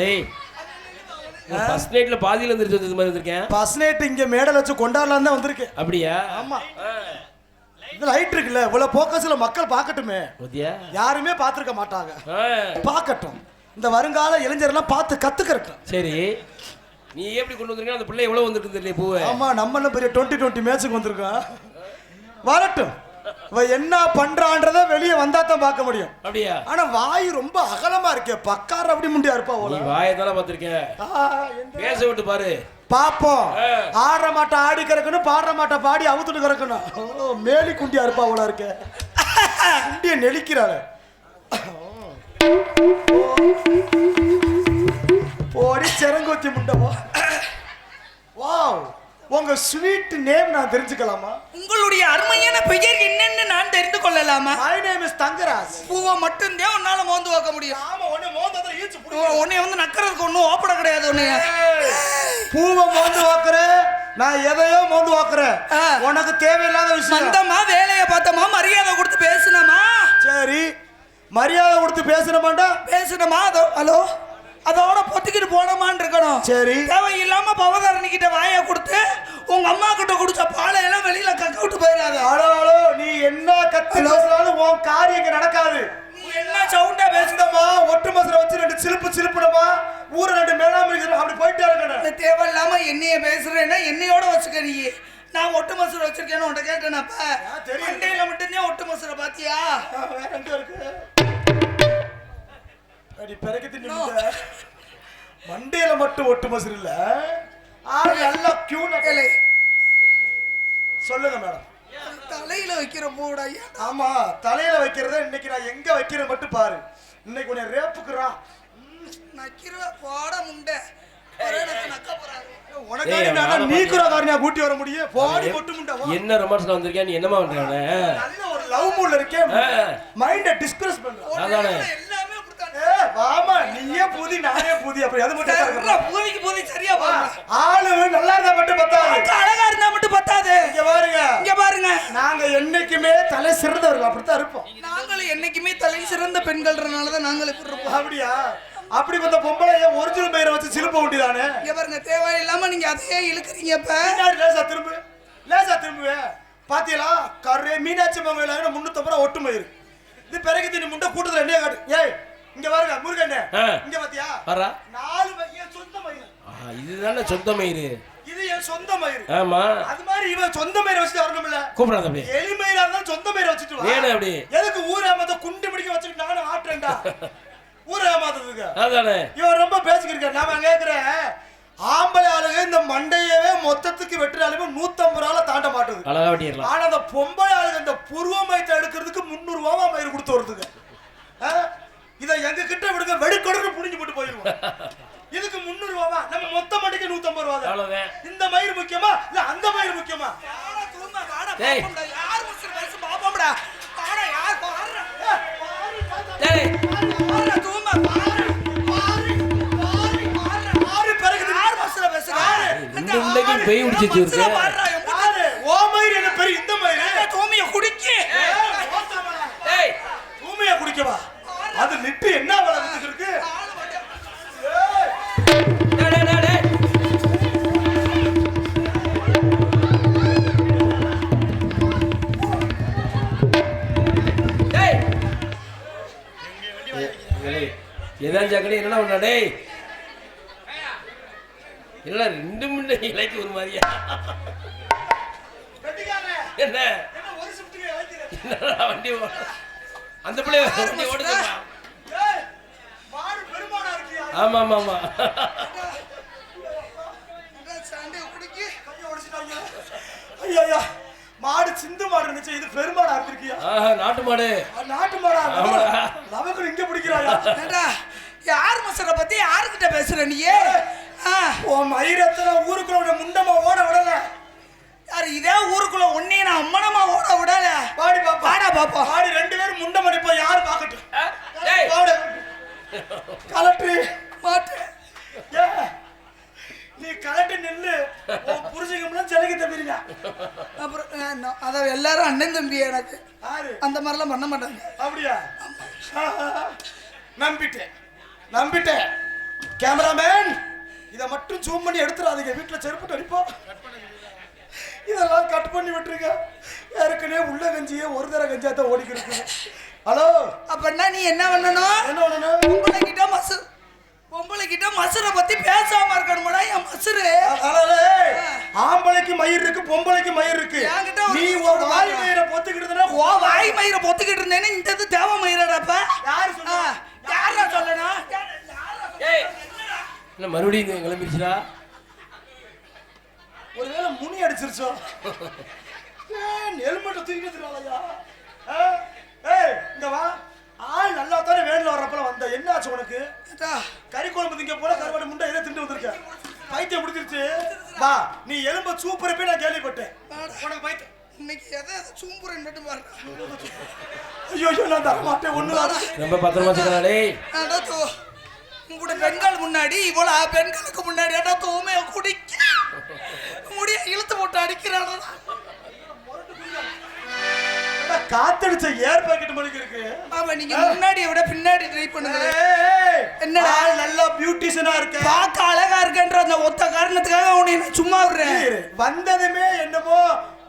டேய் ஃபர்ஸ்ட் நைட்ல பாதியில வந்துருச்சு மாதிரி வந்திருக்கேன். ஃபர்ஸ்ட் நைட் இங்க மேடல வச்சு கொண்டாடலாம் தான் வந்திருக்கேன். அப்படியா? ஆமா. இது லைட் இருக்குல்ல, இவ்வளவு போக்கஸ்ல மக்கள் பார்க்கட்டுமே. யாருமே பார்த்திருக்க மாட்டாங்க, பார்க்கட்டும். இந்த வருங்கால இளைஞர்லாம் பார்த்து கத்துக்கறட்டும். சரி, நீ எப்படி கொண்டு வந்திருக்க? அந்த பிள்ளை எவ்வளவு வந்திருக்கு தெரியல பூவே. ஆமா, நம்ம என்ன பெரிய 2020 மேட்சுக்கு வந்திருக்கோம். வரட்டும், இவ என்ன பண்றான்றத வெளியே வந்தா தான் பார்க்க முடியும். அப்படியா? ஆனா வாய் ரொம்ப அகலமா இருக்கே, பக்கார அப்படி முண்டியா இருப்பா. நீ வாயை தானே பார்த்திருக்கேன், பேச விட்டு பாரு பாப்போம். ஆடுற மாட்டை ஆடி கறக்கணும், பாடுற மாட்டை பாடி அவுத்துட்டு கறக்கணும். மேலி குண்டியா இருப்பா அவ்வளோ இருக்க, குண்டிய நெளிக்கிறாள். போடி செரங்கோத்தி முண்டவா. வாவ், உங்க ஸ்வீட் நேம் நான் தெரிஞ்சுக்கலாமா? உங்களுடைய அருமையான பெயர் என்னன்னு நான் தெரிந்து கொள்ளலாமா? My name is Thangaraj. பூவை மட்டும் தான் உன்னால மோந்து வைக்க முடியும். ஆமா, ஒண்ணே மோந்தத ஈச்சு புடி. உன்னை வந்து நக்கறதுக்கு ஒண்ணும் ஓப்பட கிடையாது. உன்னை பூவை மோந்து வைக்கற, நான் எதையோ மோந்து வைக்கறேன். உனக்கு தேவையில்லாத விஷயம். வந்தமா வேலையை பார்த்தமா மரியாதை கொடுத்து பேசுனமா. சரி, மரியாதை கொடுத்து பேசுறமாண்டா பேசுனமா. ஹலோ, அதோட பொத்திக்கிட்டு போனமான்னு இருக்கணும். சரி, தேவையில்லாம பவதாரணி கிட்ட வாயை கொடுத்து உங்க அம்மா கிட்ட குடிச்ச பாலை எல்லாம் வெளியில கக்க விட்டு போயிடாது. ஹலோ ஹலோ, நீ என்ன கத்தி பேசுறாலும் உன் காரியம் நடக்காது. நீ என்ன சவுண்டா பேசுதமா, ஒட்டு மசரை வச்சு 2 சிலுப்பு சிலுப்புடமா, ஊர 2 மேலாம அப்படி போயிட்டே இருக்கணும். தேவையில்லாம என்னைய பேசுறேன்னா என்னையோட வச்சுக்க. நீ நான் ஒட்டு மசரை வச்சிருக்கேன்னு உன்ட்ட கேட்டேனப்ப, மண்டையில மட்டும்தான் ஒட்டு மசரை பாத்தியா? வேற எங்க இருக்கு? அடி பெரக்கத்தி நின்னுட்ட. மண்டையில மட்டும் ஒட்டு மசரு இல்ல, ஆளு நல்லா கியூனா. சொல்லுங்க மேடம். தலையில வைக்கிற பூடா. ஆமா, தலையில வைக்கிறத இன்னைக்கு நான் எங்க வைக்கிறேன் மட்டும் பாரு. இன்னைக்கு உன்னை ரேப்புக்குறான். நக்கிருவ போட முண்டை. கூட்டி வர முடியும். போடி பொட்டு முண்டை. என்ன ரொமான்ஸ்ல வந்திருக்கியா நீ? என்னமா பண்ற? நல்ல ஒரு லவ் மூட்ல இருக்கேன். மைண்ட டிஸ்கஸ் பண்ற. அதானே எல்லாமே அப்படிதான். வாமா, நீயே பூதி நானே பூதி, அப்படி அது மட்டும் இல்ல. பூதிக்கு பூதி சரியா பாருங்க. ஆளு நல்லா இருந்தா மட்டும் பத்தாது, அழகா இருந்தா மட்டும் பத்தாது. இங்க பாருங்க, இங்க பாருங்க. நாங்க என்னைக்குமே தலை சிறந்தவர்கள், அப்படித்தான் இருப்போம். நாங்களும் என்னைக்குமே தலை சிறந்த பெண்கள்ன்றனாலதான் நாங்கள் இப்படி இருப்போம். அப்படியா? அப்படி வந்த பொம்பளை ஒரிஜினல் பெயரை வச்சு சிலுப்ப வேண்டியதானே. இங்க பாருங்க, தேவையில்லாம நீங்க அதையே இழுக்கிறீங்க. இப்ப லேசா திரும்பு, லேசா திரும்புவே. பாத்தீங்களா, கரே மீனாட்சி மங்கல 350 ரூபா ஒட்டு மயிறு. இது பிறகு தின்னு முண்டை கூட்டத்துல என்ன காட்டு. ஏய், இங்க பாருங்க முருகண்ணே, இங்க பாத்தியா? வரா 4 வகைய சொந்த மயிறு. இதுதானே சொந்த மயிறு. இது என் சொந்த மயிறு. ஆமா, அது மாதிரி இவன் சொந்த மயிரை வச்சுட்டு வரணும்ல. கூப்பிடாத அப்படியே. எலி மயிரா இருந்தா சொந்த மயிரை வச்சுட்டு வா. ஏன் அப்படி? எதுக்கு ஊராமத குண்டு பிடிக்க வச்சுட்டு நானும் ஆட்றேன்டா. ஊராமதுக்கு அதானே இவன் ரொம்ப பேசிக்கிட்டு. நாம கேக்குறேன், ஆம்பளை ஆளுங்க இந்த மண்டையவே மொத்தத்துக்கு வெட்டுறாலுமே 150 ரூபால தாண்ட மாட்டுது. அழகா வெட்டிடலாம். ஆனா அந்த பொம்பளை ஆளுங்க இந்த புருவ மயத்தை எடுக்கிறதுக்கு 300 ரூபா மயிறு கொடுத்து வருதுங்க. இதை எங்க கிட்ட விடுங்க, வெடிக்கொடுன்னு புடிஞ்சு போட்டு போயிருவோம். இதுக்கு 300 ரூபாவா? நம்ம மொத்த மண்டைக்கு 150 ரூபா தான். இந்த மயிறு முக்கியமா இல்ல அந்த மயிறு முக்கியமா? யார் முஸ்லிம் பேச பாப்போம்டா. பாடா யார் பாடுற? டேய் பாடுற தூமா பாடுற. ஆறு பிறகு யார் முஸ்லிம் பேசுறாரு? இந்த உள்ளேக்கு பேய் உடிச்சிட்டு இருக்கு. யாரு? ஓ மயிறு என்ன பெரிய இந்த மயிறு? தூமிய குடிக்கி. டேய் தூமிய குடிக்கவா? அது லிட்டு என்ன வேலை வந்துட்டு இருக்கு? ஏதான் ஜாக்கடி என்னடா பண்ணா? டேய் இல்ல 2 மினிட் இலைக்கு ஒரு மாதிரியா? என்ன ஒரு ஷிஃப்ட்க்கு வைக்கிறேன். என்னடா வண்டி அந்த பிள்ளை வண்டி ஓடுதுமா? ஏய், மாடு பெருமாடா இருக்கியா? ஆமா ஆமா ஆமா. சாண்டே குடிக்கி கைய ஒடிச்சிட்டாங்க. ஐயா, மாடு சிந்து மாடு இருந்துச்சு, இது பெருமாடா இருக்கியா? நாட்டு மாடு. நாட்டு மாடா? நமக்கு இங்க பிடிக்கிறாயா? ஏண்டா, யார் மசர பத்தி யார்கிட்ட பேசுற நீ? ஓ மயிரத்தன ஊருக்குள்ள முண்டமா ஓட விடல. யார் இதே ஊருக்குள்ள ஒன்னே நான் அம்மனமா ஓட விடல. பாடி பாப்பா, பாடா பாப்பா. பாடி 2 பேரும் முண்டம் அடிப்போம், யாரு பாக்கட்டும். டேய் பாடு கலெக்டர் மாட்டு. ஏ, நீ கலெக்டர் நில்லு. உன் புருஷனுக்கு செலக்கு தம்பிங்க. அப்புறம் அத எல்லாரும் அண்ணன் தம்பி. எனக்கு யாரு அந்த மாதிரிலாம் பண்ண மாட்டாங்க. அப்படியா? நம்பிட்டேன் நம்பிட்டேன். கேமராமேன் இதை மட்டும் ஜூம் பண்ணி எடுத்துறாதீங்க, வீட்டுல செருப்பு அடிப்போம். இதெல்லாம் கட் பண்ணி விட்டுருங்க. ஏற்கனவே உள்ள கஞ்சியே ஒரு தர கஞ்சியா தான் ஓடிக்கிட்டு. ஹலோ, அப்படின்னா நீ என்ன பண்ணணும்? என்ன பண்ணணும்? பொம்பளை கிட்ட மசுரை பத்தி பேசாம இருக்கணும்டா. என் மசுரு ஆம்பளைக்கு மயிர் இருக்கு, பொம்பளைக்கு மயிர் இருக்கு. நீ ஒரு வாய் மயிரை பொத்துக்கிட்டுனா வாய் மயிரை பொத்துக்கிட்டு இருந்தேன்னு இந்த இது தேவ மயிரடாப்ப. யாரு சொன்னா? யாரா சொல்லணும்? என்ன மறுபடியும் கிளம்பிடுச்சுடா? ஒருவேளை முனி அடிச்சிருச்சோ? ஹெல்மெட்டை தூக்கிட்டு இருக்காளையா? இங்க வா. ஆள் நல்லா தானே வேணுல வர்றப்பல வந்த. என்ன ஆச்சு உனக்கு? கறி குழம்பு திங்க போல கருவாடு முண்டை எதை திண்டு வந்திருக்க? பைத்தியம் முடிஞ்சிருச்சு. வா, நீ எலும்பு சூப்பர் போய் நான் கேள்விப்பட்டேன். உனக்கு பைத்தியம் இன்னைக்கு எதை சூம்புறேன்னு மட்டும் பாருங்க. ஐயோ நான் தர மாட்டேன் ஒண்ணு. ரொம்ப பத்திரமா வச்சுக்கிறாளே. உங்களோட பெண்கள் முன்னாடி இவ்வளவு பெண்களுக்கு முன்னாடி தூமைய குடிக்க முடிய இழுத்து போட்டு அடிக்கிறாங்க. காத்தடிச்ச ஏர் பாக்கெட் மணிக்கு இருக்கு. ஆமா, நீங்க முன்னாடியை விட பின்னாடி ட்ரை பண்ணுங்க. என்னடா நல்லா பியூட்டிஷனா இருக்க, பார்க்க அழகா இருக்கன்ற அந்த ஒத்த காரணத்துக்காக உன்னை நான் சும்மா விடுறேன். வந்ததுமே என்னமோ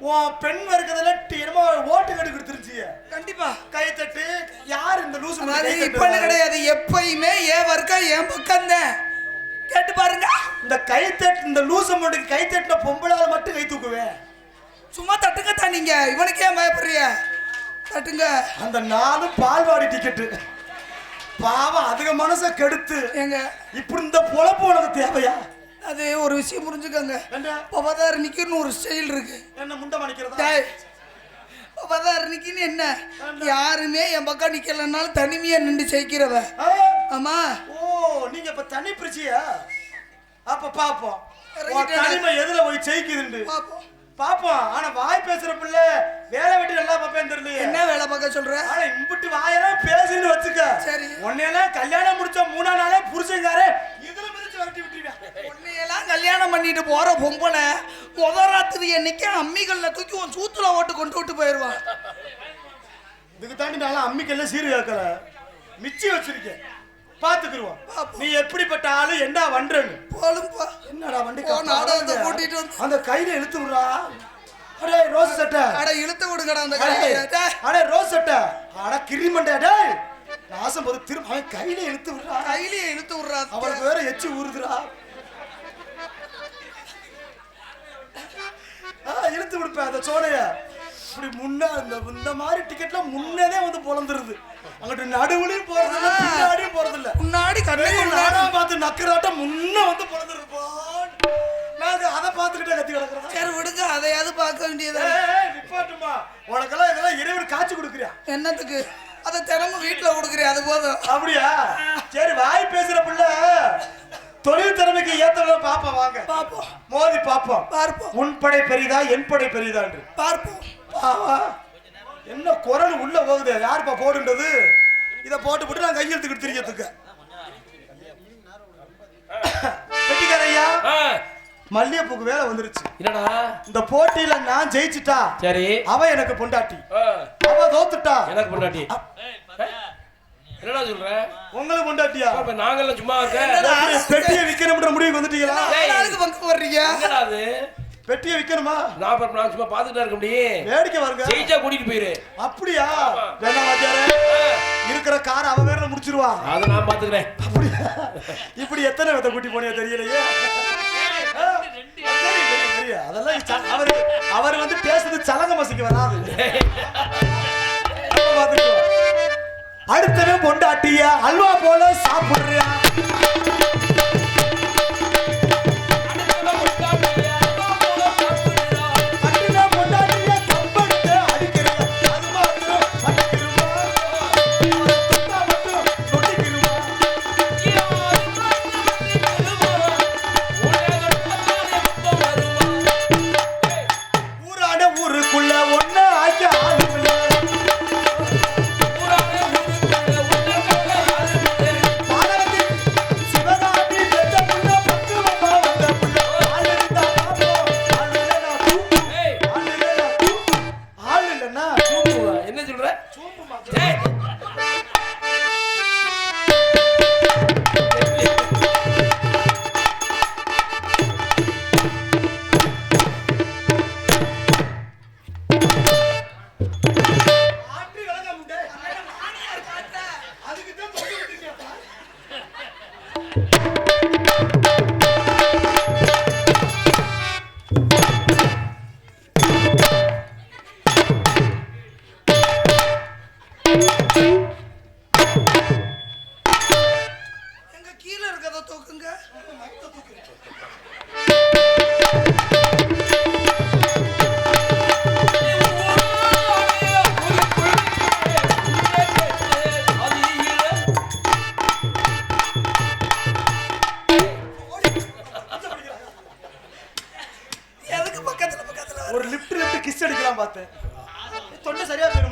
உன் பெண் வர்க்கத்துல என்னமோ ஓட்டு கட்டு கொடுத்துருச்சு. கண்டிப்பா கை தட்டு. யார் இந்த லூசு? இப்பன்னு கிடையாது, எப்பயுமே என் வர்க்கம் என் பக்கம் தான். கேட்டு பாருங்க. இந்த கை தட்டு, இந்த லூசு மட்டும் கை தட்டுன பொம்பளால மட்டும் கை தூக்குவேன். சும்மா தட்டுங்கத்தான். நீங்க இவனுக்கே பயப்படுறிய? தட்டுங்க. அந்த 4 பால்வாடி டிக்கெட்டு பாவம் அதிக மனச கெடுத்து எங்க இப்படி இந்த பொழப்பு உனக்கு தேவையா? அது ஒரு விஷயம் புரிஞ்சுக்கோங்க. பவதாரணிக்குன்னு ஒரு ஸ்டைல் இருக்கு. என்ன முண்டை மணிக்கிறதா? பவதாரணிக்குன்னு என்ன, யாருமே என் பக்கம் நிக்கலனாலும் தனிமையா நின்று ஜெயிக்கிறவ. ஆமா. ஓ, நீங்க இப்ப தனி பிரிச்சியா? அப்ப பாப்போம் தனிமை எதுல போய் ஜெயிக்குதுன்னு பாப்போம். ஆனா வாய் பேசுற பிள்ளை வேலை வெட்டி நல்லா பாப்பேன் தெரியல. என்ன வேலை பார்க்க சொல்ற? ஆனா இம்புட்டு வாயெல்லாம் பேசுன்னு வச்சுக்க. சரி, உன்னையெல்லாம் கல்யாணம் முடிச்ச 3ஆம் நாளே புருஷங்காரே இதுல மிதிச்சு வரட்டி விட்டுருவேன். உன்னையெல்லாம் கல்யாணம் பண்ணிட்டு போற பொம்பளை முத ராத்திரி என்னைக்கு அம்மிகள்ல தூக்கி உன் சூத்துல ஓட்டு கொண்டு விட்டு போயிருவான். இதுக்கு தாண்டி நான் அம்மிக்கல்ல சீரு கேட்கல, மிச்சி வச்சிருக்கேன். பாத்துக்குருவோம் நீ எப்படிப்பட்ட ஆளு, என்ன வண்டன்னு. போலும்பா. என்னடா வண்டி நாடகத்தை கூட்டிட்டு வந்து அந்த கையில இழுத்து விடுறா. அடே ரோஸ் சட்டை. அட இழுத்து விடுங்கடா அந்த கையில. அடே ரோஸ் சட்டை. அட கிரிமண்டே டேய். நாசம் போது திரும்ப அவன் கையில இழுத்து விடுறா. கையிலே இழுத்து விடுறா. அவளுக்கு வேற எச்சி ஊறுதுடா. இழுத்து விடுப்பேன் அந்த சோனைய. இப்படி முன்னா இந்த மாதிரி டிக்கெட்ல முன்னதே வந்து பொழந்துருது. அங்கிட்டு நடுவுலையும் போறதில்ல, பின்னாடியும் போறதில்ல. முன்னாடி நாடா பார்த்து நக்கராட்டம் முன்ன வந்து பொழந்துருப்பா. நாங்க அதை பார்த்துக்கிட்டே கத்தி கிடக்குறோம். சரி விடுங்க, அதையாவது பார்க்க வேண்டியது. நிப்பாட்டுமா, உனக்கெல்லாம் இதெல்லாம் இறைவன் காட்சி கொடுக்குறியா? என்னத்துக்கு? அதை தினமும் வீட்டுல கொடுக்குறியா? அது போதும். அப்படியா? சரி, வாய் பேசுற பிள்ளை தொழில் திறமைக்கு ஏத்தவங்க பாப்போம். வாங்க பாப்போம், மோதி பாப்போம். பார்ப்போம். உன் படை பெரிதா என் படை பெரிதா என்று பார்ப்போம். என்ன குரல் உள்ள போகுது? யாருப்பா போடுன்றது? இதை போட்டு போட்டு நான் கையெழுத்துக்கிட்டு திரியத்துக்கு. பெட்டிக்காரையா, மல்லிகைப்பூக்கு வேலை வந்துருச்சு. என்னடா இந்த போட்டியில நான் ஜெயிச்சுட்டா சரி, அவ எனக்கு பொண்டாட்டி. அவ தோத்துட்டா எனக்கு பொண்டாட்டி. என்னடா சொல்ற? உங்களுக்கு பொண்டாட்டியா? அப்ப நாங்கெல்லாம் சும்மா இருக்க பெட்டியை விக்கணும்ன்ற முடிவுக்கு வந்துட்டீங்களா? நாளுக்கு பங்கு போடுறீங்க. என்னடா அது? பெட்டியை விக்கணுமா? நான் சும்மா பாத்துட்டா இருக்க முடியும். வேடிக்கை வருங்க. ஜெயிச்சா கூட்டிட்டு போயிரு. அப்படியா? வேணா வாத்தியாரே, இருக்கிற கார் அவ வேற முடிச்சிருவா. அத நான் பாத்துக்கிறேன். அப்படியா? இப்படி எத்தனை வித கூட்டி போனியா தெரியலையே. அதெல்லாம் அவர் வந்து பேசுறது சலங்க மசிக்கு வராது. அடுத்தவே பொண்டாட்டிய அல்வா போல சாப்பிடுறியா?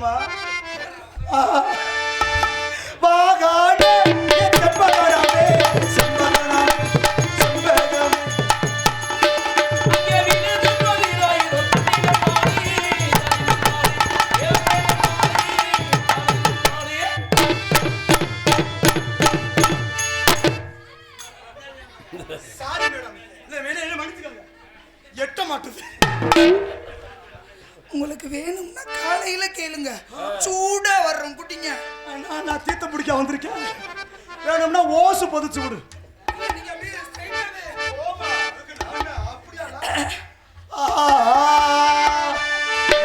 ஆமா வாகாடே செம்பகமே செம்பகமே செம்பகமே அங்கே விழுந்து போகிறாயிரோ சாரி மேடம் இல்ல வேணே மன்னிச்சுக்கங்க எட்ட மாட்டுது உங்களுக்கு வேணும்னா காலையில கேளுங்க சூடா வர்றோம் குட்டிங்க நான் தீர்த்தம் பிடிக்க வந்திருக்கேன் வேணும்னா ஓசு பொதிச்சு விடு நீங்க அப்படியே ஸ்ட்ரைட்டாவே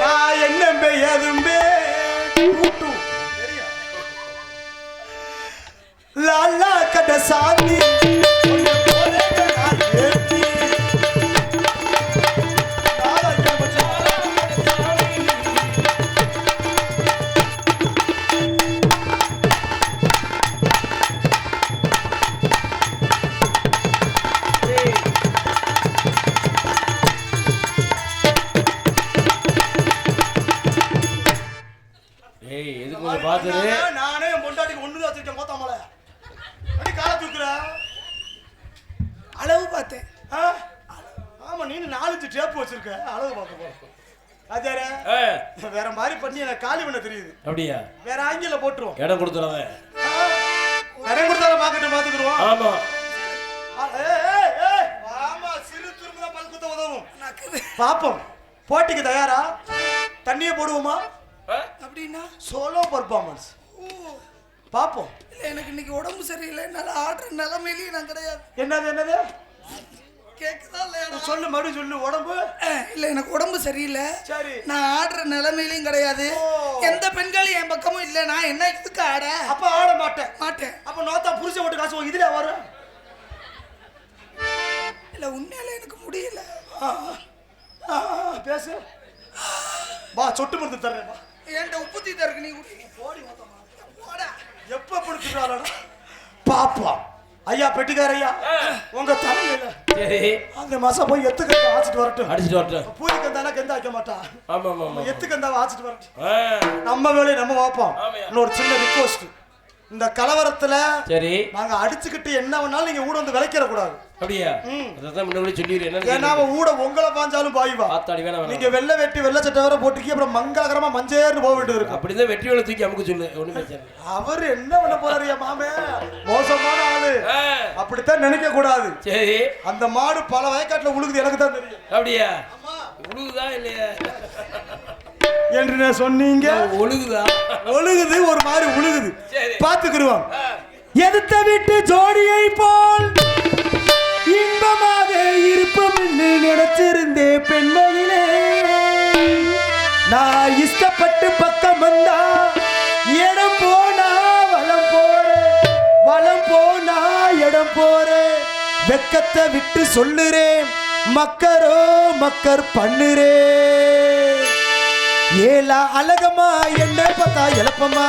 நான் என்ன எதும்பே லாலா கட சாந்தி ஏய் எதுக்கு கொஞ்சம் பாத்துரு நானே என் பொண்டாட்டிக்கு ஒண்ணுதான் வச்சிருக்கேன் மொத்தமல அடி கால தூக்குற அளவு பார்த்தேன் ஆமா நீ 4 டேப் வச்சிருக்க அளவு பார்க்க போ அதாரே வேற மாதிரி பண்ணி எனக்கு காலி பண்ண தெரியுது அப்படியா வேற ஆங்கில போட்டுருவோம் இடம் கொடுத்துறவன் இடம் கொடுத்தாலும் பாக்கட்டு பாத்துக்குறோம் ஆமா ஆமா சிறு திரும்பதான் பல்குத்த உதவும் பாப்போம் போட்டிக்கு தயாரா தண்ணியை போடுவோமா அப்படின்னா சோலோ பர்ஃபார்மன்ஸ் பாப்போம் இல்ல எனக்கு இன்னைக்கு உடம்பு சரியில்லை என்னால ஆடுற நிலைமையிலேயே நான் கிடையாது என்னது கேக்குதா இல்லையா சொல்லு மறுபடியும் சொல்லு உடம்பு இல்ல எனக்கு உடம்பு சரியில்லை சரி நான் ஆடுற நிலைமையிலையும் கிடையாது எந்த பெண்களும் என் பக்கமும் இல்ல நான் என்ன இதுக்கு ஆட அப்ப ஆட மாட்டேன் மாட்டேன் அப்ப நோத்தா புருஷன் ஓட்டு காசு இதுல வரும் இல்ல உண்மையில எனக்கு முடியல பேசு வா சொட்டு மருந்து தர்றேன் வா என்கிட்ட உப்பு தீத்தா இருக்கு நீ குடி போடி போடா எப்ப பிடிச்சிட்டாளடா பாப்பா ஐயா பெட்டிக்கார ஐயா உங்க தலையில சரி அந்த மாசம் போய் எத்துக்கண்டா ஆச்சிட்டு வரட்டும் அடிச்சிட்டு வரட்டும் பூரி கந்தானா கெந்த வைக்க மாட்டா ஆமா ஆமா ஆமா எத்துக்கந்தாவை ஆச்சிட்டு வரட்டும் ஆ, நம்ம வேலையை நம்ம பார்ப்போம் ஆமாய்யா. இன்னொரு சின்ன ரிக்வஸ்ட் இந்த கலவரத்துல சரி நாங்க அடிச்சுக்கிட்டு என்ன வேணாலும் நீங்க ஊட வந்து விளைக்கிற கூடாது அப்படியா அதான் முன்னாடி சொல்லிடுறேன் ஏன்னா என்ன அவன் ஊட உங்களை பாஞ்சாலும் பாய்வா ஆத்தாடி வேணா வேணாம் நீங்க வெள்ளை வெட்டி வெள்ளை சட்டை வர போட்டுக்கி அப்புறம் மங்களகரமா மஞ்சேர்னு போக வேண்டியது இருக்கும் அப்படிதான் வெற்றி வேலை தூக்கி அமுக்க சொல்லு ஒண்ணு பிரச்சனை இல்லை. அவர் என்ன பண்ண போறாரு என் மாமே மோசமான ஆளு ஆ, அப்படித்தான் நினைக்க கூடாது சரி அந்த மாடு பல வயக்காட்டுல உழுகுது எனக்கு தான் தெரியும் அப்படியா ஒழுகுதா இல்லையா என்று நான் சொன்னீங்க ஒழுகுதா ஒழுகுது ஒரு மாதிரி உழுகுது சரி. பாத்துக்கிருவோம் எதிர்த்த விட்டு ஜோடியை போல் இன்பமாக இருப்போம் என்று நினைச்சிருந்தே பெண்மையிலே நான் இஷ்டப்பட்டு பக்கம் வந்தா இடம் போனா வளம் போனா இடம் போறேன் வெக்கத்தை விட்டு சொல்லுறேன் மக்கரோ மக்கர் பண்ணுறேன் ஏலா அழகமா என்ன பார்த்தா எழப்பமா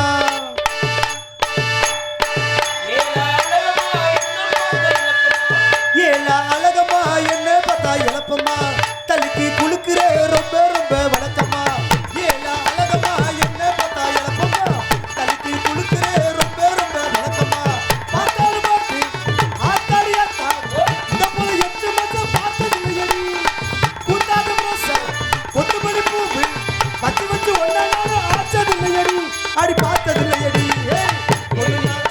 ஏலா அழகமா என்ன பார்த்தா எழப்பமா தலிக்கு குளுக்குறே ரொம்ப ரொம்ப வழக்கமா ஏலா அழகமா என்ன பார்த்தா எழப்பமா தலிக்கு குளுக்குறே ரொம்ப ரொம்ப வழக்கமா பார்த்தாலும் பார்த்து ஆத்தாடி ஆத்தா இந்த போல 8 மாசம் பார்த்ததில்லையடி கூத்தாத மோசம் கொத்துமணி பூவு பச்சை வச்சு ஒன்னா நாள் ஆச்சதில்லையடி அடி பார்த்ததில்லையடி ஒரு நாள்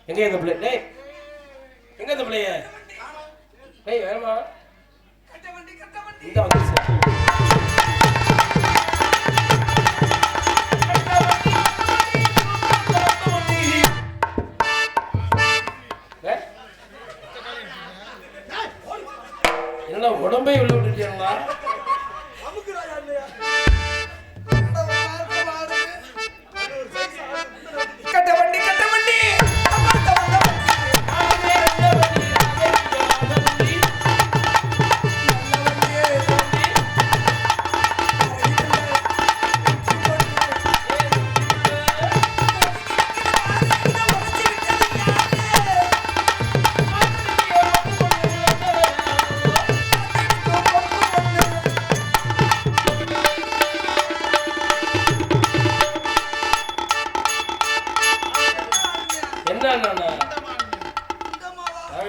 எங்க இந்த பிள்ளை? டேய் எங்க இந்த பிள்ளைய? டேய் வேறமா இந்த வந்து என்ன உடம்பே உள்ள விட்டுட்டீங்களா? கட்ட வண்டி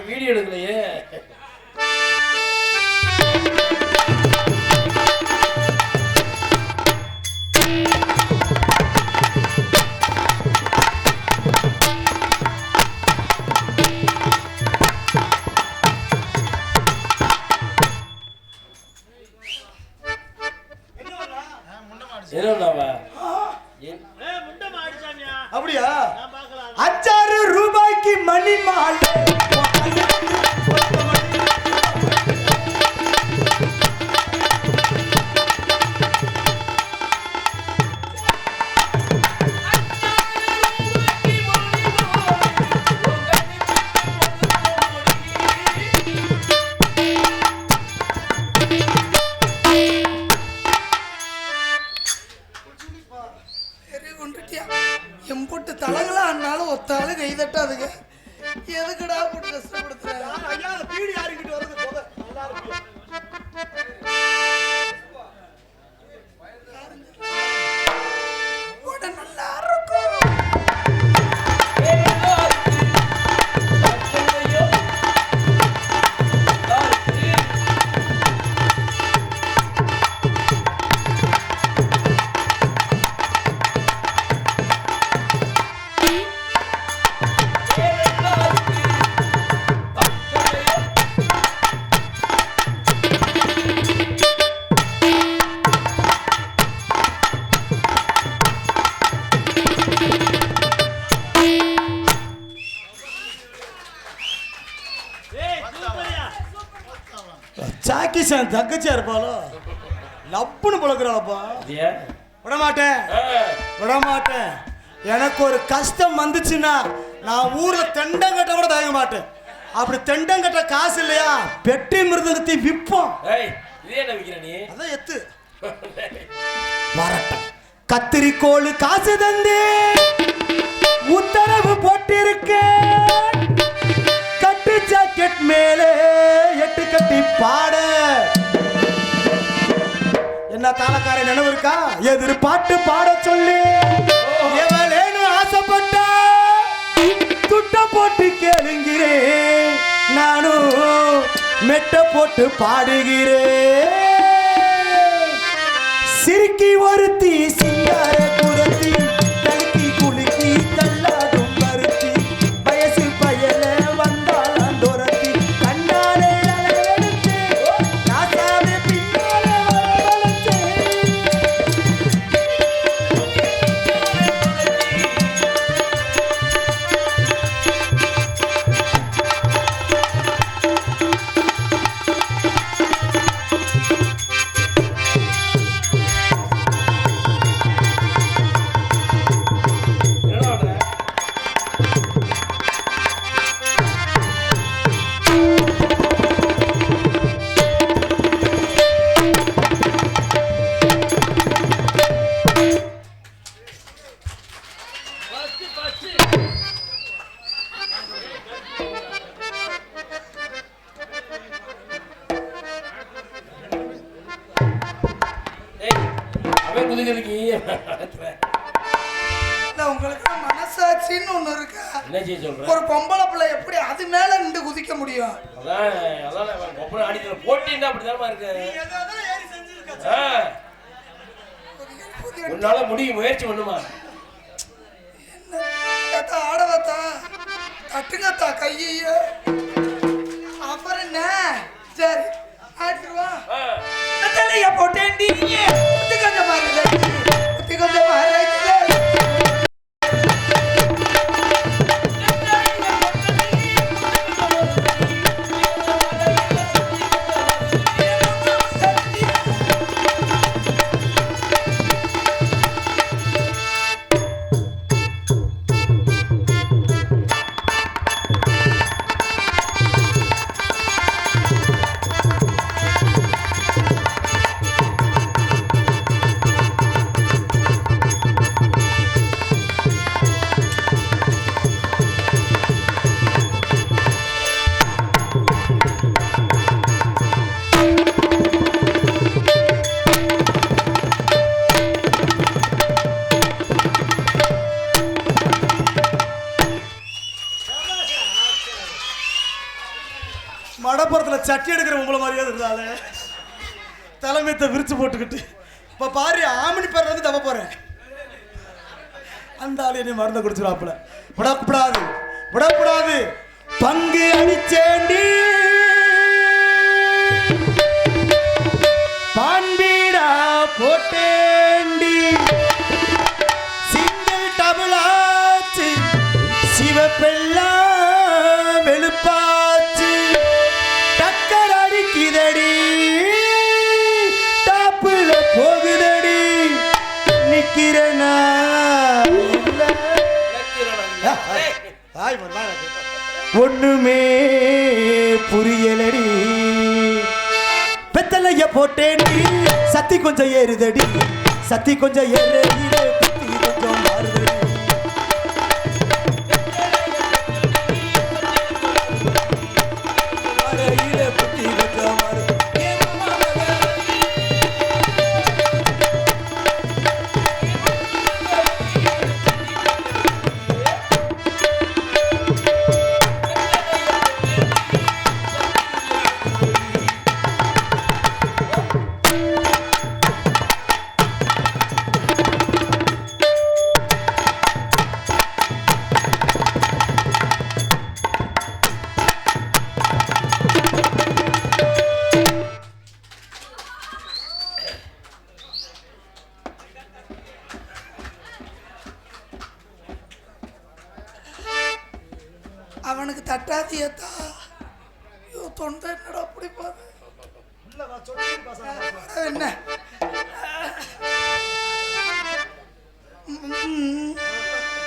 வீடியோ எடுக்கலையே. அப்படியா? 5 ரூபாய்க்கு மணி மாலை எம்புட்டு தலங்களா ஆனாலும் ஒத்தாலும் கை தட்டாதுங்க. எதுக்குடா போட்டு கஷ்டப்படுத்துற? ஐயா பீடி யாருக்கிட்டு வருது போக நல்லா இருக்கு. நல்லா இருக்கும். சாக்கிசான் தங்கச்சியா இருப்பாளோ லப்புன்னு பழக்கிறாளப்பா. விடமாட்டேன். எனக்கு ஒரு கஷ்டம் வந்துச்சுன்னா நான் ஊர்ல தெண்டங்கட்ட கூட தயங்க மாட்டேன். அப்படி தெண்டங்கட்ட காசு இல்லையா பெட்டி மிருதங்கத்தை விற்போம். அதான் எத்து வரட்டும். கத்திரிக்கோள் காசு தந்து உத்தரவு போட்டிருக்கேன். கட்டு ஜாக்கெட் மேலே 8 கட்டி பாட என்ன தாளக்கார நினைவு இருக்கா? எதிர்பார்த்து பாட சொல்லி எவளேன்னு ஆசைப்பட்ட துட்ட போட்டு கேளுங்கிறேன். நானும் மெட்ட போட்டு பாடுகிறேன். சிரிக்கி ஒருத்தி சிங்கார குரத்தி தலுக்கி குலுக்கி தள்ளாடும் பருத்தி வயசு பயல வந்தாளாம் துரத்தி கண்ணாலே அழகெடுத்து ராசாவே பின்னாலே வரவழைச்சு. உங்களுக்கு மனசாட்சின்னு ஒண்ணு இருக்கா? ஒரு பொம்பளை பிள்ளை எப்படி அது மேல நின்று குதிக்க முடியும்? உன்னால முடியும், முயற்சி பண்ணுமா? ஆடவத்தா ஐயோ அப்புறம் என்ன சரி ஆடுவா தலைய போட்டேன்டி புத்தி கொஞ்சம் மாறுது புத்தி கொஞ்சம் மாறுது மடப்புறத்துல சட்டி எடுக்கிற உங்களை மாதிரியே இருந்தால தலைமையத்தை விரிச்சு போட்டுக்கிட்டு இப்ப பாரு ஆமணி பேர் வந்து தவ போறேன் அந்த ஆளு என்னை மருந்து குடிச்சிடாப்புல விடக்கூடாது விடக்கூடாது பங்கு அடிச்சேண்டி பான்பீடா போட்டேண்டி சிங்கிள் டபுள் ஆச்சு சிவப்பெல்லாம் வெளுப்பாச்சு டக்கர் அடிக்குதடி டாப்புல போகுதடி நிக்கிறனா ஒண்ணுமே புரியலடி பெத்தலைய போட்டேன்டி சத்தி கொஞ்சம் ஏறுதடி சத்தி கொஞ்சம் ஏறுதடி புத்தி கொஞ்சம் மாறுதடி புத்தி கொஞ்சம் மாறுதடி அவனுக்கு தட்டாதியத்தா ஐயோ தொண்டை என்னடா அப்படி போகுது என்ன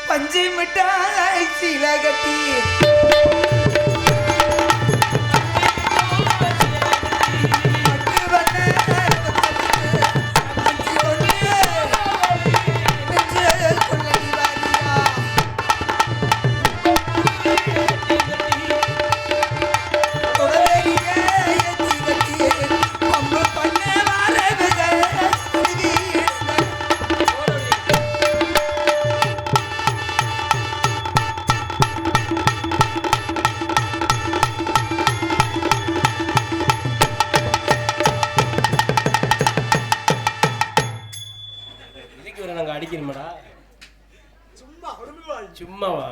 பஞ்சு மிட்டாய் சீல கட்டி நாங்க அடிக்கணுமாடா சும்மாவா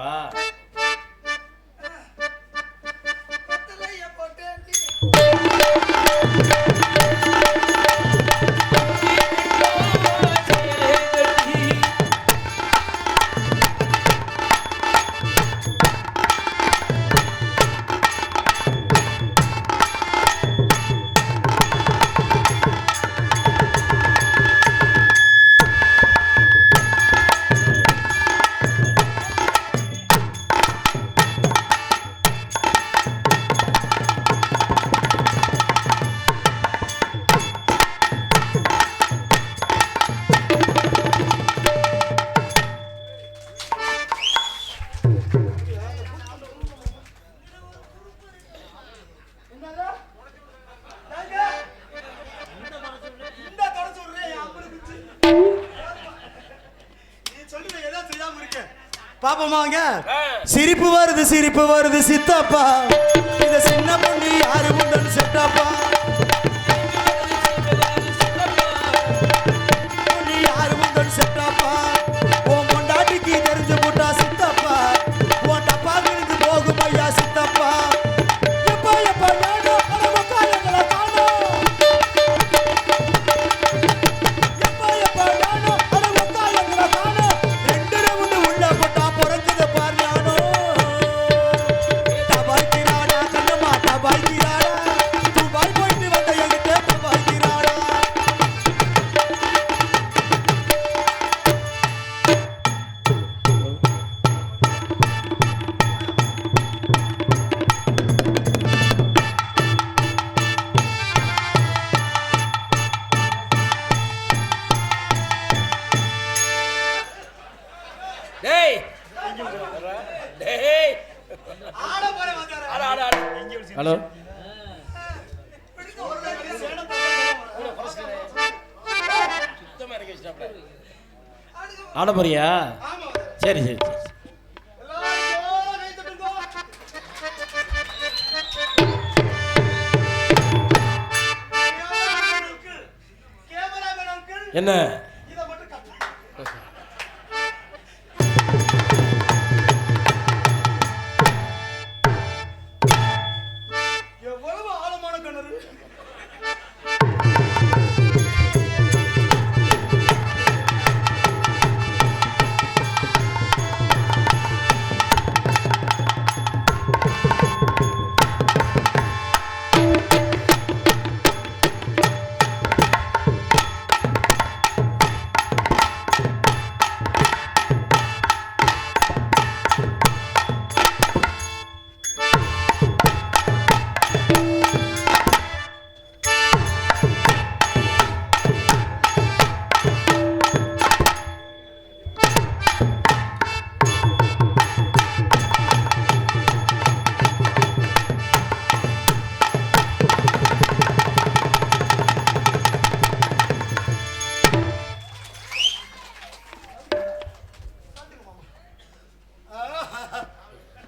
பாப்பமாங்க சிரிப்பு வருது சித்தப்பா இந்த சின்ன பொண்ணு யாரு உடன் செட்டப்பா யாரு உடன் செட்டப்பா உன் பொண்டாட்டிக்கு தெரிஞ்சு போட்டா சித்தப்பா உன் டப்பா கிழிஞ்சு போகும் ஐயா சித்தப்பா டேய் ஆட போறேன் வாத்தியாரே. ஆட ஆட ஆட ஹலோ சுத்தமா இறக்கி வச்சிட்டாப்ல. ஆட போறியா? ஆமா. சரி சரி சரி எல்லாரும் ஜோரா கை தட்டுங்க. கேமராமேன் அங்கிள், என்ன இத மட்டும் கட்டு. எவ்வளவு ஆழமான கிணறு.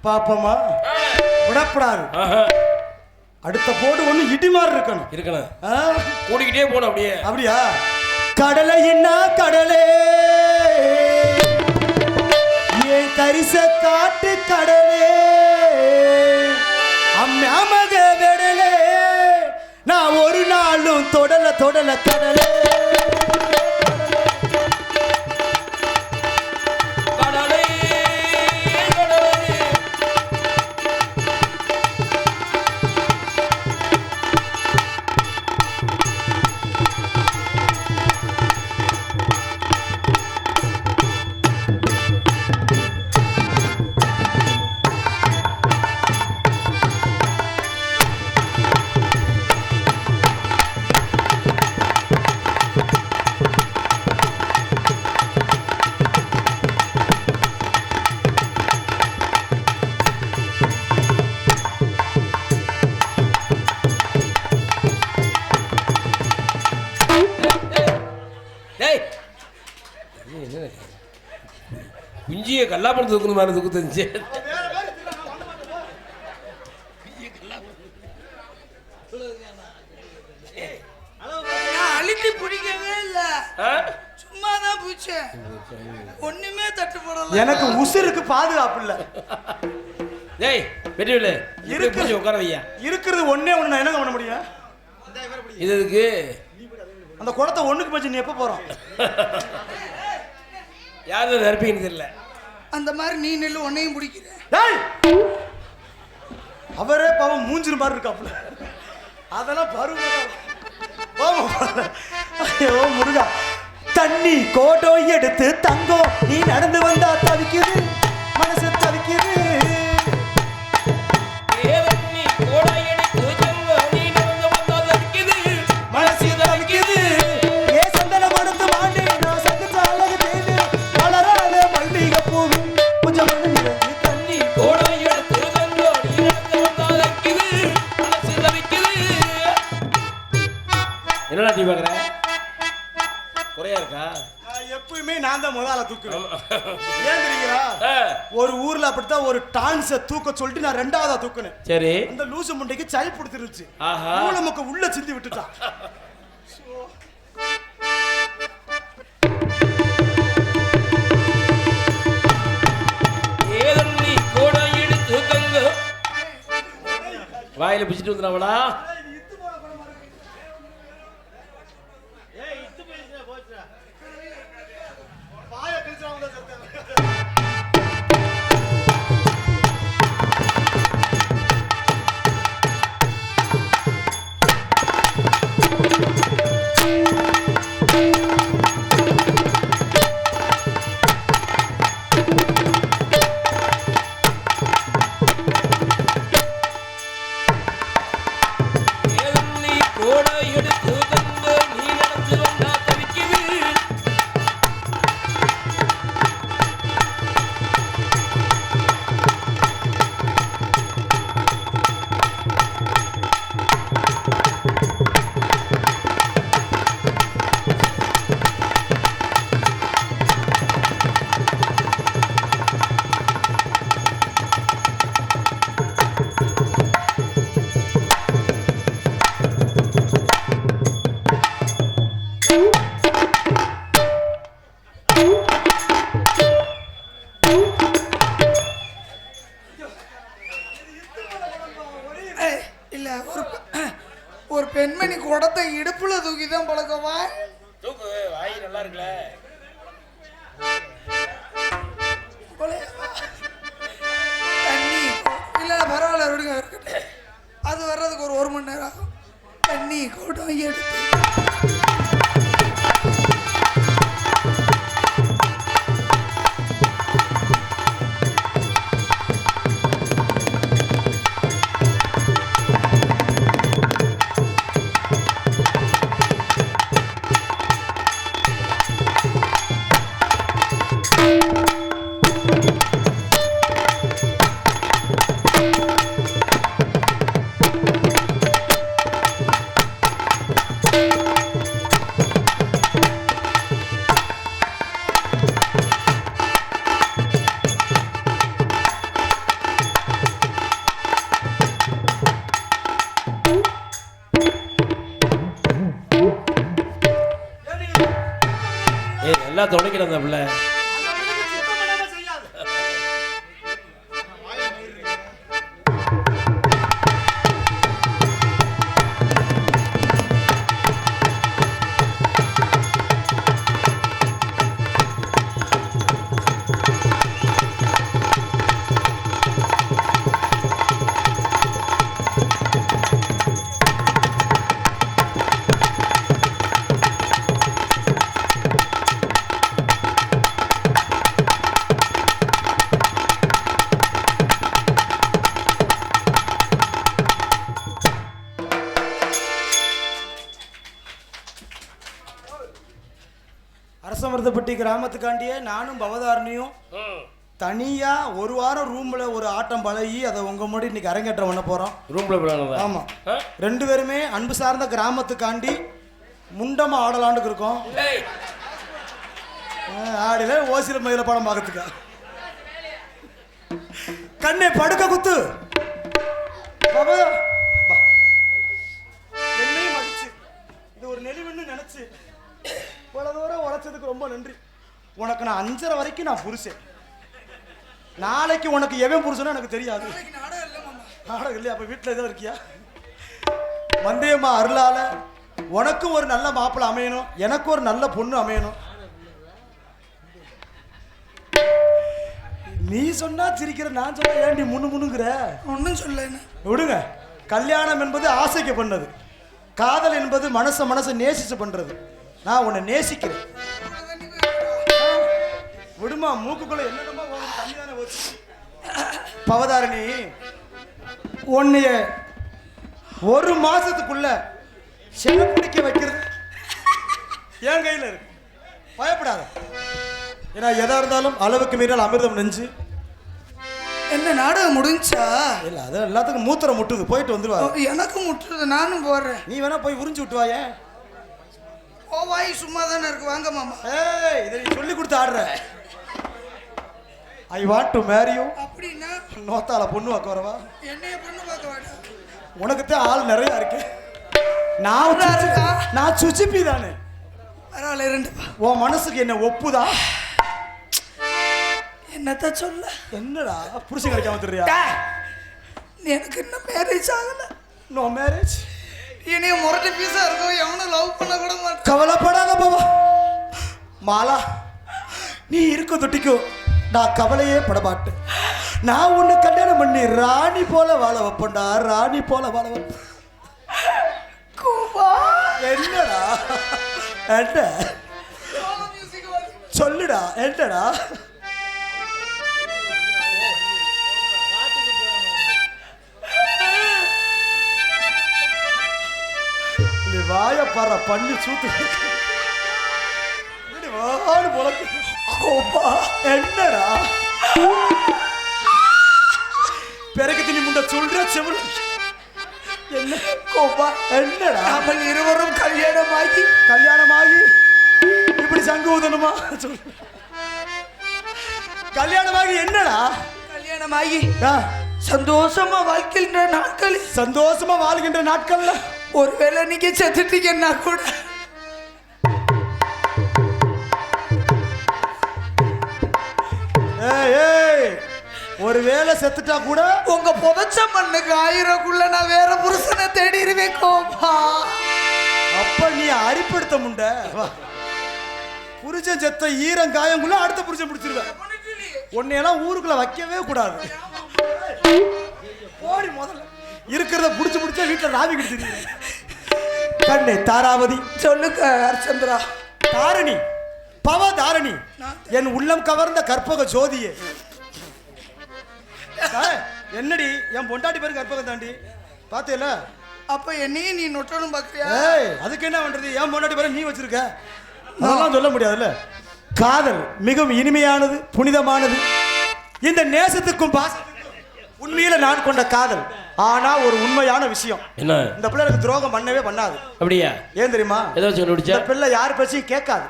பாப்பமா விடப்படாது. ஆஹா அடுத்த போடு ஒண்ணு இடி மாதிரி இருக்கணும். இருக்கணும். ஆ? கூடிக்கிட்டே போகணும் அப்படியே. அப்படியா? கடலை என்ன கடலே, என் கரிச காட்டு கடலே, அம்மாமக வெடலே, நான் ஒரு நாளும் தொடல தொடல கடலே. கடலே, கடலே. டேய் என்ன குஞ்சியை கல்லாப்படம் தூக்கணும் மாதிரி தூக்கு தெரிஞ்சு. நான் அழுத்தி பிடிக்கவே இல்ல, சும்மா தான் பூச்சேன், ஒண்ணுமே தட்டுப்படல. எனக்கு உசுருக்கு பாதுகாப்பு இல்ல. டேய் வெற்றிவில்ல இருக்கு. இருக்கு உட்கார வையா. இருக்கிறது ஒண்ணே ஒண்ணு, நான் என்னங்க பண்ண முடியும்? இது இதுக்கு அந்த குடத்தை ஒண்ணுக்கு வச்சு நீ எப்ப போறோம்? யாரும் நிரப்பிக்கிட்டு தெரியல. அந்த மாதிரி நீ நெல்லு ஒன்னையும் பிடிக்கிற. டேய், அவரே பாவம் மூஞ்சிரு மாதிரி இருக்காப்புல. அதெல்லாம் பருவ ஐயோ முருகா. தண்ணி கோட்டோ எடுத்து தங்கம் நீ நடந்து வந்தா தவிக்குது, மனசு தவிக்குது. ஏவன்னி கோடையடி குஜங்க நீ நடந்து வந்தா தவிக்குது, மனசு தவிக்குது. ஏ சந்தன மடுத்து மாண்டி நான் சந்திச்ச அழகு தேடு, வளராத மல்லிகை பூவி கொஞ்சம் தண்ணி கோடையடி குஜங்க நீ நடந்து வந்தா தவிக்குது, மனசு தவிக்குது. என்னடா நீ பாக்குற? குறையா இருக்கா? எப்பயுமே நான் தான் முதல்ல தூக்குவேன். ஏன் தெரியுங்களா? ஒரு ஊர்ல அப்படித்தான் ஒரு டான்ஸ தூக்க சொல்லிட்டு நான் ரெண்டாவதா தூக்குனேன். சரி. அந்த லூசு முண்டைக்கு சளி பிடிச்சிருச்சு. ஆஹா. நமக்கு உள்ள சிந்தி விட்டுட்டான். ஏதன்னி கோடையடி தூக்கங்க வாயில பிடிச்சிட்டு வந்துடாவடா. நாம இடுப்புல தூக்கி தான் பழக்கவா? தூக்கு வாய் நல்லா இருக்குல்ல. தண்ணி இல்ல பரவாயில்ல விடுங்க, அது வர்றதுக்கு ஒரு மணி நேரம் ஆகும். தண்ணி கூட்டம் எடுத்து எல்லாம் தொடக்கிறது அந்த பிள்ளை. அரசமருதப்பட்டி கிராமத்துக்காண்டியே நானும் பவதாரணியும் தனியா ஒரு வாரம் ரூம்ல ஒரு ஆட்டம் பழகி அதை உங்க முன்னாடி இன்னைக்கு அரங்கேற்றம் பண்ண போறோம். ரூம்ல ஆமா, 2 பேருமே அன்பு சார்ந்த கிராமத்துக்காண்டி முண்டமா ஆடலான்னு இருக்கோம். ஆடில ஓசில மயில படம் பார்க்கறதுக்கா கண்ணே படுக்க குத்து என்னையும் மதிச்சு இது ஒரு நெளிவுன்னு நினைச்சு இவ்வளவு தூரம் உழைச்சதுக்கு ரொம்ப நன்றி. உனக்கு நான் 5:30 வரைக்கும் நான் புருஷன். நாளைக்கு உனக்கு எவன் புருஷனும் எனக்கு தெரியாது. நாடகம் இல்லையா? அப்ப வீட்டுல ஏதோ இருக்கியா? வந்தேம்மா அருளால உனக்கும் ஒரு நல்ல மாப்பிள்ளை அமையணும், எனக்கு ஒரு நல்ல பொண்ணு அமையணும். நீ சொன்னா சிரிக்கிற, நான் சொன்னா ஏன்டி முன்னுங்கிற? ஒன்னும் சொல்ல விடுங்க. கல்யாணம் என்பது ஆசைக்கு பண்ணது, காதல் என்பது மனசை நேசிச்சு பண்றது. நான் உன்னை நேசிக்கிறேன். விடுமா, மூக்குக்குள்ள என்னமா தண்ணிதானே வச்சு. பவதாரணி, உன்னைய 1 மாசத்துக்குள்ள செலப்பிடிக்க வைக்கிறது என் கையில இருக்கு. பயப்படாத. ஏன்னா எதா இருந்தாலும் அளவுக்கு மீறல் அமிர்தம் நெஞ்சு. என்ன நாடகம் முடிஞ்சா? இல்ல, அது எல்லாத்துக்கும் மூத்திரம் முட்டுது. போயிட்டு வந்துருவா. எனக்கு முட்டுது, நானும் போடுறேன். நீ வேணா போய் உறிஞ்சு விட்டுவாயே. வாய் சும்மா தானே இருக்கு. வாங்க மாமா. ஏய், இதை நீ சொல்லி கொடுத்து ஆடுற. I want to marry you. அப்படின்னா நோத்தால பொண்ணு பார்க்க வரவா? என்னைய பொண்ணு பார்க்க வாடா. உனக்கு தான் ஆள் நிறைய இருக்கு. நான் சுச்சிப்பி தானே. பரவாயில்ல, 2 உன் மனசுக்கு என்ன ஒப்புதா? என்னத்த சொல்ல? என்னடா புருஷன் கிடைக்காம தெரியா? எனக்கு இன்னும் மேரேஜ் ஆகல. No marriage. என்னைய முரட்டு பீஸா இருக்கும், எவனும் லவ் பண்ண கூட மாட்டேன். கவலைப்படாத பாபா மாலா, நீ இருக்க தொட்டிக்கோ, நான் கவலையே படமாட்டேன். நான் உன்னை கல்யாணம் பண்ணி ராணி போல வாழ வைப்பேன்டா, ராணி போல வாழ வைப்பேன். என்னடா என்ன சொல்லுடா, என்னடா? வாய பாரு, பண்ணி சூத்து என்னடா பிறகு திணி முண்ட சொல்ற செவல் என்ன கோபா? என்னடா நம்ம இருவரும் கல்யாணமாகி இப்படி சங்கு ஊதணுமா? கல்யாணமாகி என்னடா? கல்யாணமாகி சந்தோஷமா வாழ்கின்ற நாட்கள்ல ஒருவேளை நீங்க செத்துட்டீங்கன்னா கூட ஒருவேளை செத்துட்டா கூட உங்க புதைச்ச மண்ணுக்கு 1000க்குள்ள நான் வேற புருஷனை தேடிடுவேன் கோபா. அப்ப நீ அரிப்படுத்த முண்ட புருஷன் செத்த ஈரம் காயங்குள்ள அடுத்த புருஷன் பிடிச்சிருவேன். உன்னையெல்லாம் ஊருக்குள்ள வைக்கவே கூடாது. போடி முதல்ல இருக்கிறத புடிச்சு புடிச்சா வீட்டுல ராவி கிடுத்துறீங்க. கண்ணே தாராவதி சொல்லுங்க ஹரிச்சந்திரா. தாரணி பவ தாரணி என் உள்ளம் கவர்ந்த கற்பக ஜோதியே. என்னடி என் பொண்டாட்டி பேரு கற்பகம் தாண்டி பாத்தேல. அப்ப என்னையும் நீ நொட்டணும் பாக்குறியா? அதுக்கு என்ன பண்றது? என் பொண்டாட்டி பேரு நீ வச்சிருக்க, அதெல்லாம் சொல்ல முடியாதுல்ல. காதல் மிகவும் இனிமையானது, புனிதமானது. இந்த நேசத்துக்கும் பாசத்துக்கும் உண்மையில நான் கொண்ட காதல். ஆனா ஒரு உண்மையான விஷயம் என்ன, இந்த பிள்ளை எனக்கு துரோகம் பண்ணவே பண்ணாது. அப்படியா? ஏன் தெரியுமா? ஏதோ சொல்லிடுச்சா? இந்த பிள்ளை யார் பேச்சையும் கேட்காது,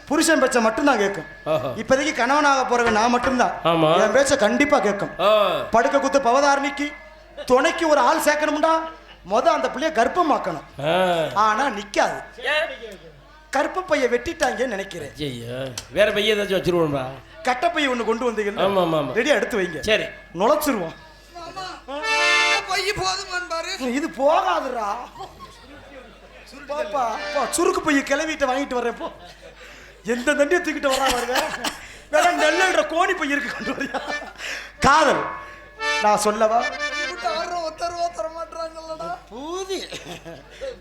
புருஷன் பேச்ச மட்டும் தான் கேட்கும். இப்போதைக்கு கணவனாக போறவன் நான் மட்டும்தான். என் பேச்ச கண்டிப்பா கேட்கும். படுக்க குத்து பவதாரணிக்கு துணைக்கு ஒரு ஆள் சேர்க்கணும்டா, அந்த பிள்ளைய கர்ப்பமாக்கணும். ஆனா நிக்காது. கர்ப்ப பைய வெட்டிட்டாங்கன்னு நினைக்கிறேன். வேற பைய ஏதாச்சும் வச்சிருவோம்பா. கட்ட பைய ஒண்ணு கொண்டு வந்தீங்க, ரெடியா எடுத்து வைங்க. சரி, நுழைச்சிருவோம். இது போகாதுடா பாப்பா. சுருக்கு பைய கிளவிட்டு வாங்கிட்டு வர்றேன். போ, எந்த தண்டியை தூக்கிட்டு வர்றா பாருங்க. வேற நெல்லுன்ற கோணி பைய இருக்கு, கொண்டு வரியா? காதல் நான் சொல்லவா? பூதி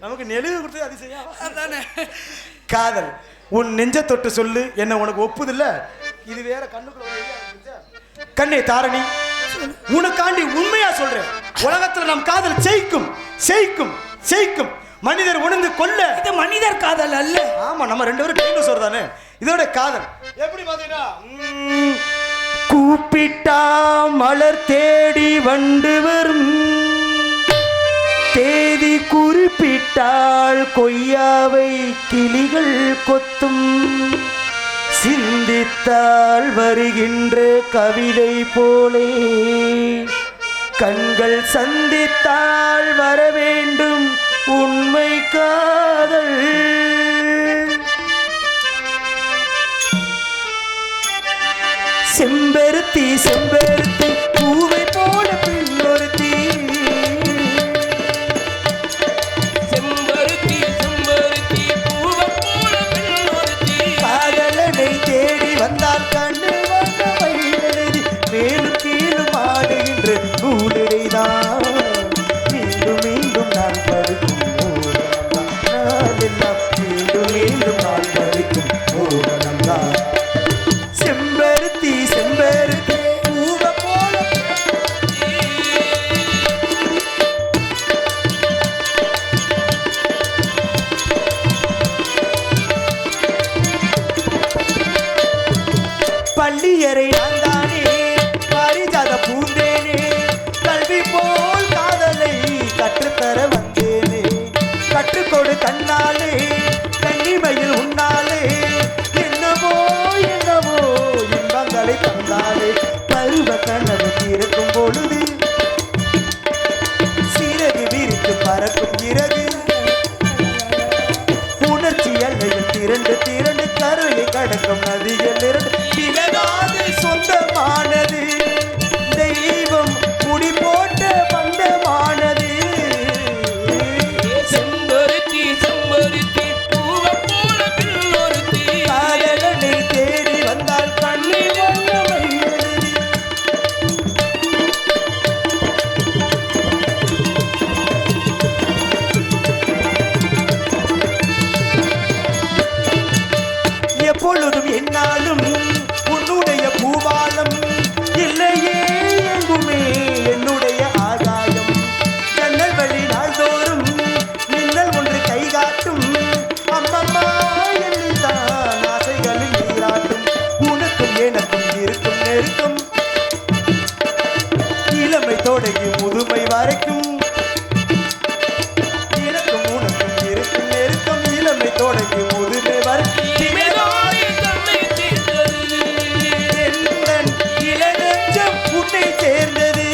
நமக்கு நெளிவு கொடுத்து அதிசயம் அதானே. காதல் உன் நெஞ்ச தொட்டு சொல்லு, என்ன உனக்கு ஒப்புதில்ல. இது வேற கண்ணுக்குள்ள கண்ணே தாரணி, உனக்காண்டி உண்மையா சொல்றேன். உலகத்துல நம் காதல் ஜெயிக்கும் ஜெயிக்கும் ஜெயிக்கும். மனிதர் உணர்ந்து கொள்ள இது மனிதர் காதல் அல்ல. ஆமா, நம்ம ரெண்டு பேரும் டைனோசர் தானே. இதோட காதல் எப்படி பாத்தீங்கன்னா, கூப்பிட்டா மலர் தேடி வண்டு வரும், தேதி குறிப்பிட்டால் கொய்யாவை கிளிகள் கொத்தும், சிந்தித்தால் வருகின்ற கவிதை போலே கண்கள் சந்தித்தால் வர வேண்டும் உண்மை காதல். செம்பருத்தி செம்பருத்தி பூவை போல பின்னொருத்தி, செம்பருத்தி செம்பருத்தி பூவை போல பின்னொருத்தி, காதலனை தேடி வந்தால் கண்ணு வந்த வழியெழுதி மேலும் கீழும் ஆடுகின்ற நூலிடைதான். மீண்டும் மீண்டும் நான் படிக்கும் நாளெல்லாம், மீண்டும் மீண்டும் நான் படிக்கும் ஓடனம்தான். செம்பருத்தி செம்பருத்தி பூவை போல பள்ளியறை நான் தானே பாரிஜாத பூந்தேனே, கல்வி போல் காதலை கற்றுத்தர வந்தேனே. கற்றுக்கொடு கண்ணாலே கன்னிமையில் உன்னாலே, என்னவோ என்னவோ இன்பங்களை தந்தாலே. பருவ கனவு தீர்க்கும் பொழுது சிறகு விரித்து பறக்கும் இறகு, உணர்ச்சி எல்லையில் திரண்டு திரண்டு கரையை கடக்கும் நதிகள் இரண்டு, விலகாது சொந்தமானது தெய்வம் முடி போட்ட பந்தமானது. செம்பருத்தி செம்பருத்தி பூவை போல பின்னொருத்தி, காதலனை தேடி வந்தால் கண்ணில் வண்ணமை எழுதி. எப்பொழுதும் என்னாலும் உன்னுடைய பூபாலம் இல்லையே எங்குமே என்னுடைய ஆதாயம். ஜன்னல் வழி நாள்தோறும் மின்னல் ஒன்று கை காட்டும், அம்மம்மா என்னுதான் ஆசைகளில் நீராட்டும். உனக்கும் எனக்கும் இருக்கும் நெருக்கம் இளமை தொடங்கி முதுமை வரைக்கும், எனக்கும் உனக்கும் இருக்கும் நெருக்கம் இளமை தொடங்கி முதுமை வரைக்கும். இமைதானே தன்னை தீர்த்தது, எந்தன் இளநெஞ்சம் உன்னை சேர்ந்தது.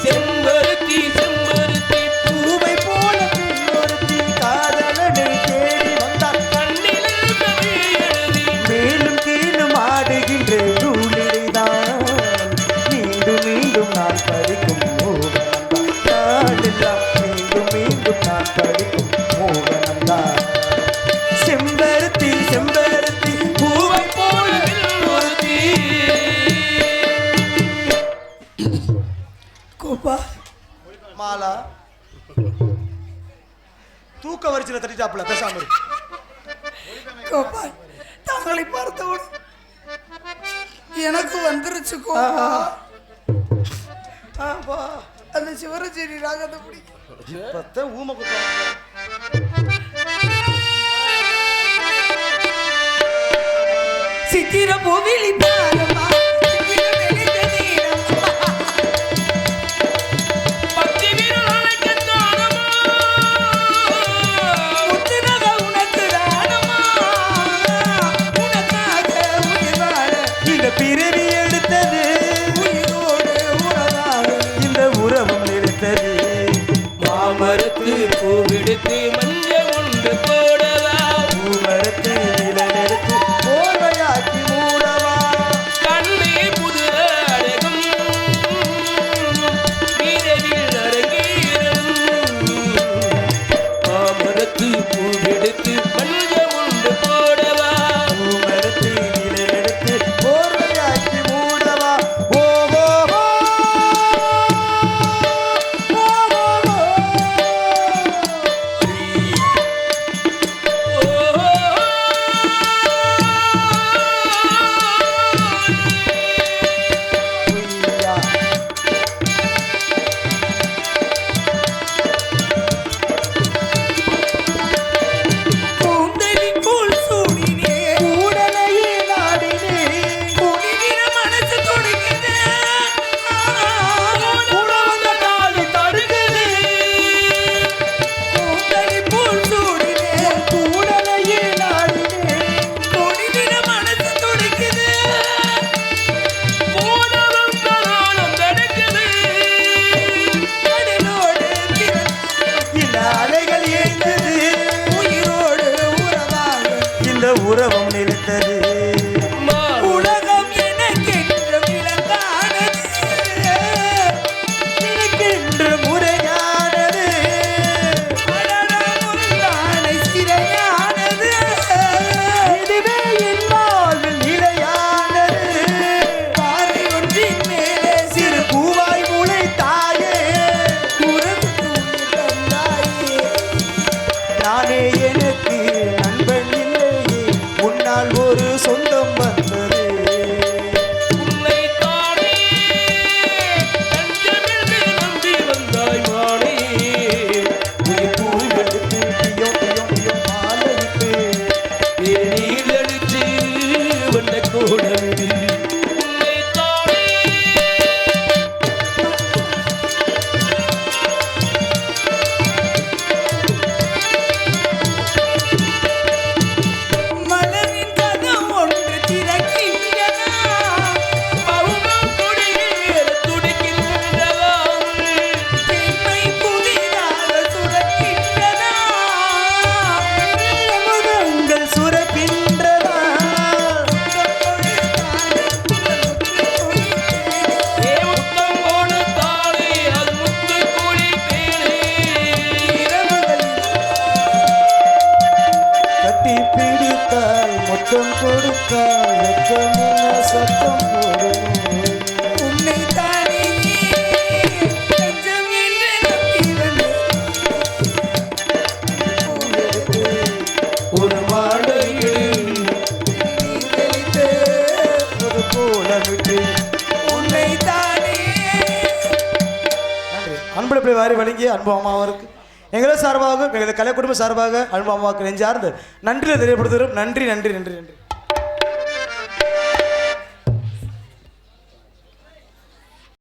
செம்பருத்தி செம்பருத்தி பூவை போல பின்னொருத்தி, காதலனை தேடி வந்தால் கண்ணில் கவி எழுதி, மேலும் கீழும் ஆடுகின்ற நூலிடைதான். மீண்டும் மீண்டும் நான் படிக்கும் மாலா தூக்க வரிசையில் தட்டிட்டாப்புல பேசாம இரு. கோபால் தாங்களை பார்த்தவுடன் எனக்கு வந்துருச்சு கோபால். அந்த சிவரஞ்சேரி ராகத்தை பிடிக்கும். இப்பத்தான் ஊமை குத்தாங்க. சித்திர பூவிலி பாரமா மரத்து பூவெடுத்து மஞ்ச ஒன்று போடவா பூமரத்து நிலநெடுத்து போர்வையாக்கி மூடவா கண்ணே புது அழகும் வீரவில் அரங்கேறும் மாமரத்து பூவெடுத்து மஞ்ச ஒன்று போடவா பூமரத்து நிலநெடுத்து போர்வையாக்கி மூடவா ஓ ஓ ஓ உறவும் நிறுத்தது உலகம் எனக்கென்று விளங்கானது எனக்கென்று முறையானது அடடமுந்தானை சிறையானது இதுவே என் வாழ்வில் நிலையானது பாறை ஒன்றின் மேலே சிறு பூவாய் முளைத்தாயே உறவுக்கு உயிர் தந்தாயே நானே எனக்கு நண்பன் இல்லையே உன்னால் ஒரு சொந்தம் வந்தது உன்னை தானே நெஞ்சமென்று நம்பி வந்தாய் மானே உயிர் பூவெடுத்து பியோ பியோ பியோ மாலையிட்டு தேநீர் அடித்து வந்த கோடமிடு உன்னை தானே மலரின் கதம் ஒன்று திறக்கின்றதா மௌனம் கொடியேற துடிக்கின்றதா பெண்மை புதிதாக சுரக்கின்றதா முகங்கள் சுரக்கின்றதா ஏ முத்தம் கொடுத்தாலே அது முத்து குளித்தேனே கட்டி பிடித்தால் மொத்தம் கொடுத்தால் வெட்கம் என்ன சத்தம் போடும் உன்னை தானே நெஞ்சம் என்று நம்பி வந்தேன். ஒரு மாலையில் ஒரு கோலமிட்டு உன்னை தானே நன்றி அன்பு இப்படி வாரி வழங்கிய அன்பு அம்மாவருக்கு எங்களது சார்பாக எங்களது கலை குடும்ப சார்பாக அன்பு அம்மாவுக்கு நெஞ்சார்ந்து நன்றியை தெரியப்படுத்துகிறோம். நன்றி நன்றி நன்றி நன்றி.